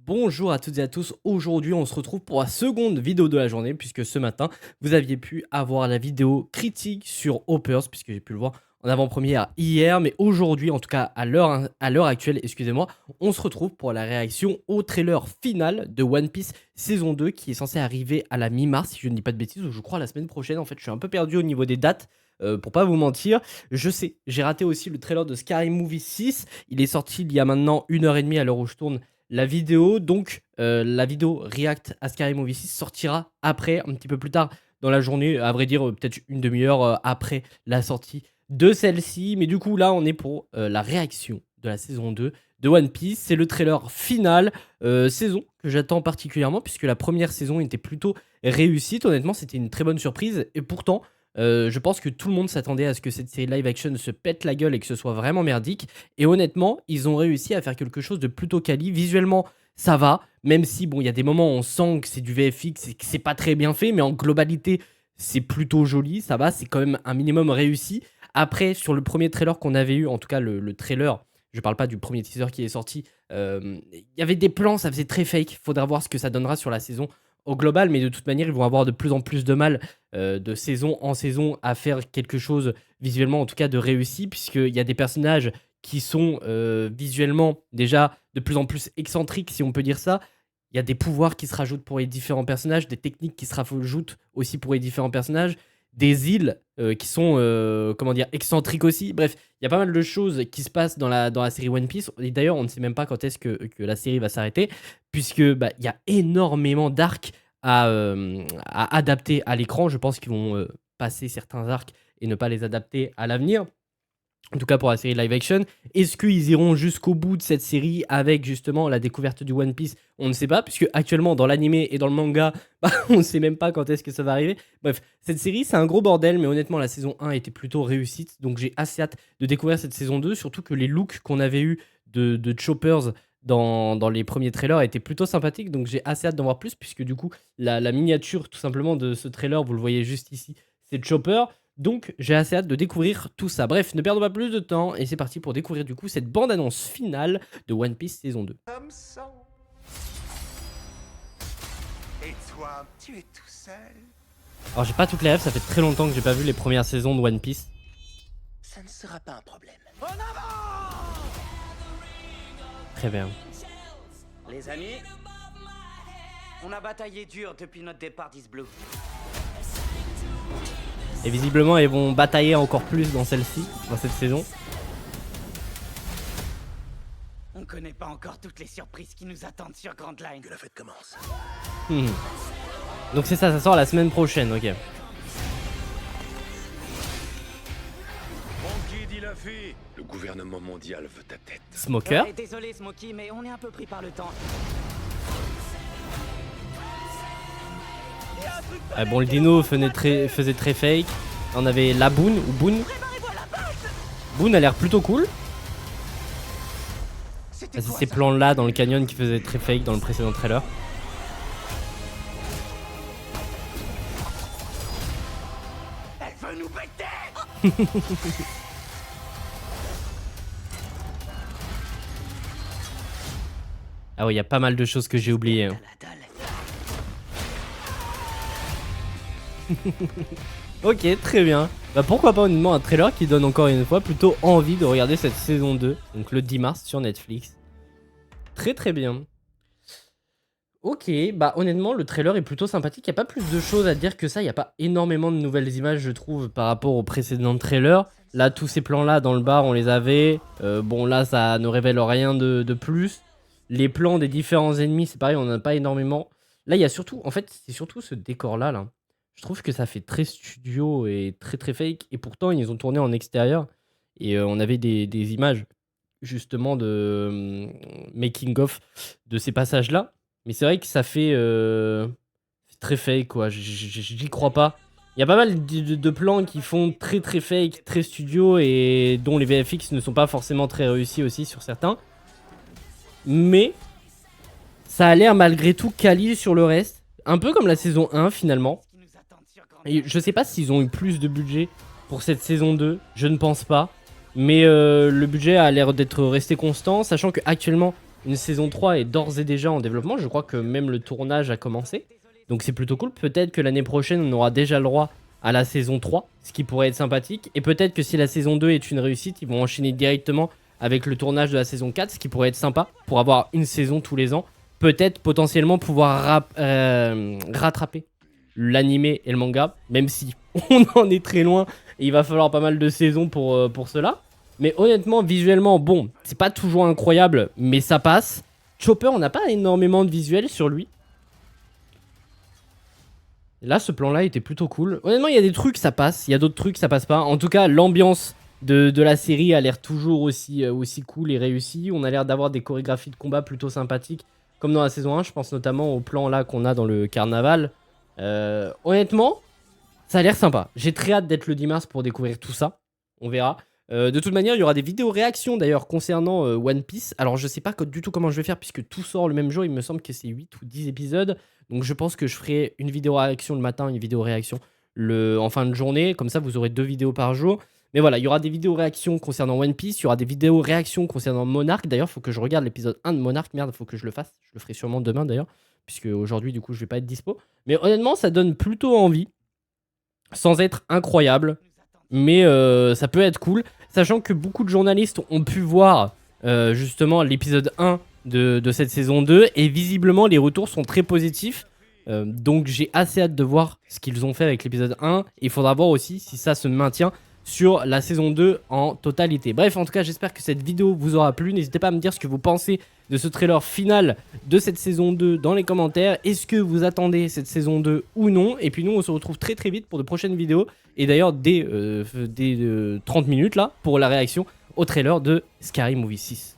Bonjour à toutes et à tous, aujourd'hui on se retrouve pour la seconde vidéo de la journée puisque ce matin vous aviez pu avoir la vidéo critique sur Hoppers puisque j'ai pu le voir en avant-première hier, mais aujourd'hui en tout cas à l'heure actuelle, excusez-moi, on se retrouve pour la réaction au trailer final de One Piece saison 2 qui est censé arriver à la mi-mars si je ne dis pas de bêtises, ou je crois la semaine prochaine. En fait je suis un peu perdu au niveau des dates. Pour pas vous mentir, je sais, j'ai raté aussi le trailer de Scary Movie 6. Il est sorti il y a maintenant 1h30 à l'heure où je tourne la vidéo. Donc la vidéo React à Scary Movie 6 sortira après, un petit peu plus tard dans la journée, à vrai dire peut-être une demi-heure après la sortie de celle-ci. Mais du coup là on est pour la réaction de la saison 2 de One Piece. C'est le trailer final, saison que j'attends particulièrement puisque la première saison était plutôt réussite. Honnêtement c'était une très bonne surprise et pourtant je pense que tout le monde s'attendait à ce que cette série live action se pète la gueule et que ce soit vraiment merdique. Et honnêtement, ils ont réussi à faire quelque chose de plutôt quali. Visuellement, ça va. Même si, bon, il y a des moments où on sent que c'est du VFX et que c'est pas très bien fait. Mais en globalité, c'est plutôt joli. Ça va, c'est quand même un minimum réussi. Après, sur le premier trailer qu'on avait eu, en tout cas le trailer, je parle pas du premier teaser qui est sorti, il y avait des plans, ça faisait très fake. Faudra voir ce que ça donnera sur la saison au global, mais de toute manière, ils vont avoir de plus en plus de mal de saison en saison à faire quelque chose visuellement, en tout cas de réussi, puisqu'il y a des personnages qui sont visuellement déjà de plus en plus excentriques, si on peut dire ça. Il y a des pouvoirs qui se rajoutent pour les différents personnages, des techniques qui se rajoutent aussi pour les différents personnages, des îles qui sont comment dire, excentriques aussi. Bref, il y a pas mal de choses qui se passent dans la série One Piece. Et d'ailleurs, on ne sait même pas quand est-ce que la série va s'arrêter, puisque bah, y a énormément d'arcs à adapter à l'écran. Je pense qu'ils vont passer certains arcs et ne pas les adapter à l'avenir. En tout cas pour la série live action. Est-ce qu'ils iront jusqu'au bout de cette série avec justement la découverte du One Piece? On ne sait pas, puisque actuellement dans l'animé et dans le manga, bah, on ne sait même pas quand est-ce que ça va arriver. Bref, cette série c'est un gros bordel, mais honnêtement la saison 1 était plutôt réussite, donc j'ai assez hâte de découvrir cette saison 2, surtout que les looks qu'on avait eu de Choppers dans les premiers trailers étaient plutôt sympathiques, donc j'ai assez hâte d'en voir plus, puisque du coup la miniature tout simplement de ce trailer, vous le voyez juste ici, c'est Chopper. Donc j'ai assez hâte de découvrir tout ça. Bref, ne perdons pas plus de temps et c'est parti pour découvrir du coup cette bande-annonce finale de One Piece saison 2. Et toi, tu es tout seul? Alors j'ai pas toutes les rêves, ça fait très longtemps que j'ai pas vu les premières saisons de One Piece. Ça ne sera pas un problème. Très bien. Les amis, on a bataillé dur depuis notre départ d'East Blue. Et visiblement ils vont batailler encore plus dans celle-ci, dans cette saison. On connaît pas encore toutes les surprises qui nous attendent sur Grand Line. Que la fête commence. Donc c'est ça, ça sort la semaine prochaine, ok. Monkey dit la fille. Le gouvernement mondial veut ta tête. Smoker. Ouais, désolé Smokey, mais on est un peu pris par le temps. Bon, le dino faisait très fake. On avait la Boone ou Boone. Boone a l'air plutôt cool. C'est ces plans là dans le canyon qui faisaient très fake dans le précédent trailer. Elle veut nous péter. Ah oui, il y a pas mal de choses que j'ai oubliées. Hein. Ok, très bien. Bah pourquoi pas honnêtement un trailer qui donne encore une fois plutôt envie de regarder cette saison 2. Donc le 10 mars sur Netflix. Très très bien. Ok, bah honnêtement le trailer est plutôt sympathique. Il n'y a pas plus de choses à dire que ça. Il n'y a pas énormément de nouvelles images je trouve par rapport au précédent trailer. Là tous ces plans là dans le bar on les avait. Bon là ça ne révèle rien de plus. Les plans des différents ennemis c'est pareil on n'en a pas énormément. Là il y a surtout, en fait c'est surtout ce décor là. Je trouve que ça fait très studio et très très fake. Et pourtant, ils ont tourné en extérieur. Et on avait des images, justement, de making-of de ces passages-là. Mais c'est vrai que ça fait très fake, quoi. J'y crois pas. Il y a pas mal de plans qui font très très fake, très studio. Et dont les VFX ne sont pas forcément très réussis aussi sur certains. Mais ça a l'air malgré tout quali sur le reste. Un peu comme la saison 1, finalement. Et je sais pas s'ils ont eu plus de budget pour cette saison 2, je ne pense pas. Mais le budget a l'air d'être resté constant, sachant qu'actuellement, Une saison 3 est d'ores et déjà en développement. Je crois que même le tournage a commencé. Donc c'est plutôt cool. Peut-être que l'année prochaine, on aura déjà le droit à la saison 3, ce qui pourrait être sympathique. Et peut-être que si la saison 2 est une réussite, ils vont enchaîner directement avec le tournage de la saison 4, ce qui pourrait être sympa pour avoir une saison tous les ans. Peut-être potentiellement pouvoir rattraper l'animé et le manga, même si on en est très loin et il va falloir pas mal de saisons pour cela. Mais honnêtement, visuellement, bon, c'est pas toujours incroyable, mais ça passe. Chopper, on n'a pas énormément de visuels sur lui. Là, ce plan-là était plutôt cool. Honnêtement, il y a des trucs, ça passe. Il y a d'autres trucs, ça passe pas. En tout cas, l'ambiance de la série a l'air toujours aussi cool et réussie. On a l'air d'avoir des chorégraphies de combat plutôt sympathiques, comme dans la saison 1. Je pense notamment au plan là qu'on a dans le carnaval. Honnêtement, ça a l'air sympa. J'ai très hâte d'être le 10 mars pour découvrir tout ça. On verra. De toute manière, il y aura des vidéos réactions d'ailleurs concernant One Piece. Alors, je sais pas du tout comment je vais faire puisque tout sort le même jour. Il me semble que c'est 8 ou 10 épisodes. Donc, je pense que je ferai une vidéo réaction le matin, une vidéo réaction en fin de journée. Comme ça, vous aurez 2 vidéos par jour. Mais voilà, il y aura des vidéos réactions concernant One Piece. Il y aura des vidéos réactions concernant Monarch. D'ailleurs, il faut que je regarde l'épisode 1 de Monarch. Merde, il faut que je le fasse. Je le ferai sûrement demain d'ailleurs. Puisque aujourd'hui, du coup, je vais pas être dispo. Mais honnêtement, ça donne plutôt envie. Sans être incroyable. Mais ça peut être cool. Sachant que beaucoup de journalistes ont pu voir justement l'épisode 1 de cette saison 2. Et visiblement, les retours sont très positifs. Donc j'ai assez hâte de voir ce qu'ils ont fait avec l'épisode 1. Il faudra voir aussi si ça se maintient sur la saison 2 en totalité. Bref, en tout cas, j'espère que cette vidéo vous aura plu. N'hésitez pas à me dire ce que vous pensez de ce trailer final de cette saison 2 dans les commentaires. Est-ce que vous attendez cette saison 2 ou non? Et puis nous, on se retrouve très très vite pour de prochaines vidéos. Et d'ailleurs, dès 30 minutes là, pour la réaction au trailer de Scary Movie 6.